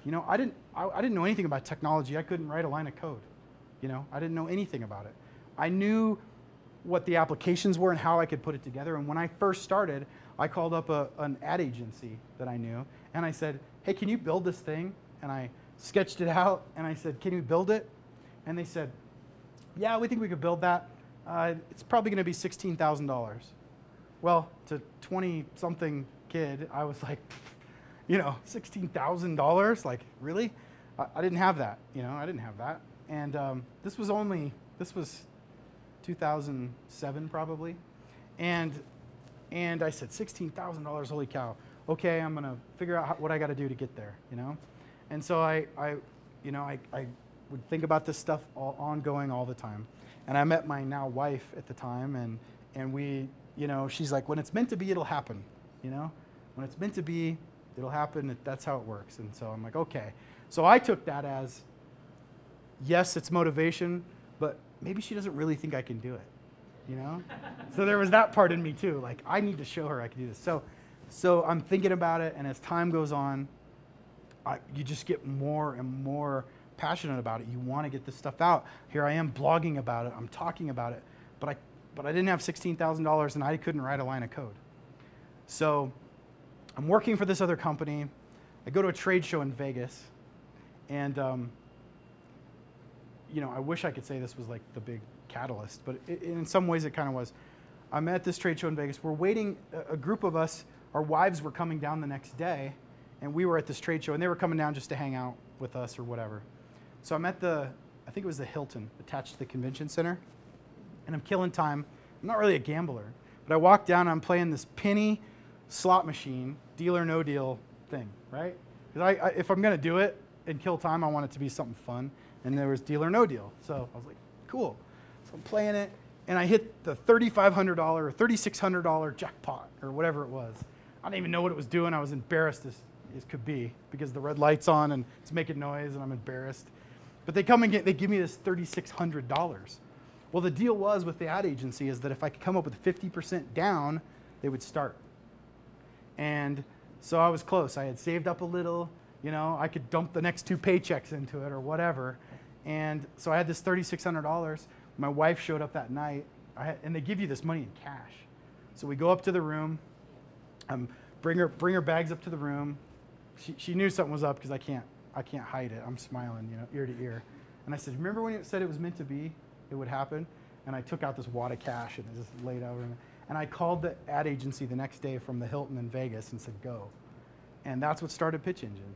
You know, I didn't know anything about technology. I couldn't write a line of code. You know, I didn't know anything about it. I knew what the applications were and how I could put it together. And when I first started, I called up an ad agency that I knew, and I said, hey, can you build this thing? And I sketched it out, and I said, can you build it? And they said, yeah, we think we could build that. It's probably going to be $16,000. Well, to 20-something kid, I was like, you know, $16,000? Like, really? I didn't have that. You know, I didn't have that. And this was 2007 probably. And I said, $16,000, holy cow. Okay, I'm going to figure out what I got to do to get there, you know? And so I would think about this stuff ongoing all the time. And I met my now wife at the time, and we, you know, she's like, when it's meant to be, it'll happen, you know? When it's meant to be, it'll happen. That's how it works. And so I'm like, okay. So I took that as, yes, it's motivation, but maybe she doesn't really think I can do it, you know? So there was that part in me too. Like, I need to show her I can do this. So I'm thinking about it, and as time goes on, you just get more and more passionate about it. You want to get this stuff out. Here I am blogging about it. I'm talking about it. But I didn't have $16,000, and I couldn't write a line of code. So I'm working for this other company. I go to a trade show in Vegas, and you know, I wish I could say this was like the big catalyst, but in some ways it kind of was. I'm at this trade show in Vegas. We're waiting, a group of us, our wives were coming down the next day, and we were at this trade show, and they were coming down just to hang out with us or whatever. So I'm at I think it was the Hilton, attached to the convention center, and I'm killing time. I'm not really a gambler, but I walk down and I'm playing this penny slot machine, deal or no deal thing, right? Because if I'm gonna do it and kill time, I want it to be something fun, and there was deal or no deal. So I was like, cool. So I'm playing it, and I hit the $3,500 or $3,600 jackpot, or whatever it was. I didn't even know what it was doing. I was embarrassed as could be, because the red light's on and it's making noise and I'm embarrassed. But they come and they give me this $3,600. Well, the deal was with the ad agency is that if I could come up with 50% down, they would start. And so I was close. I had saved up a little, you know, I could dump the next 2 paychecks into it or whatever. And so I had this $3,600. My wife showed up that night, and they give you this money in cash. So we go up to the room, bring her bags up to the room. She knew something was up because I can't hide it. I'm smiling, you know, ear to ear. And I said, remember when it said it was meant to be, it would happen? And I took out this wad of cash and it just laid over. And I called the ad agency the next day from the Hilton in Vegas and said, go. And that's what started PitchEngine.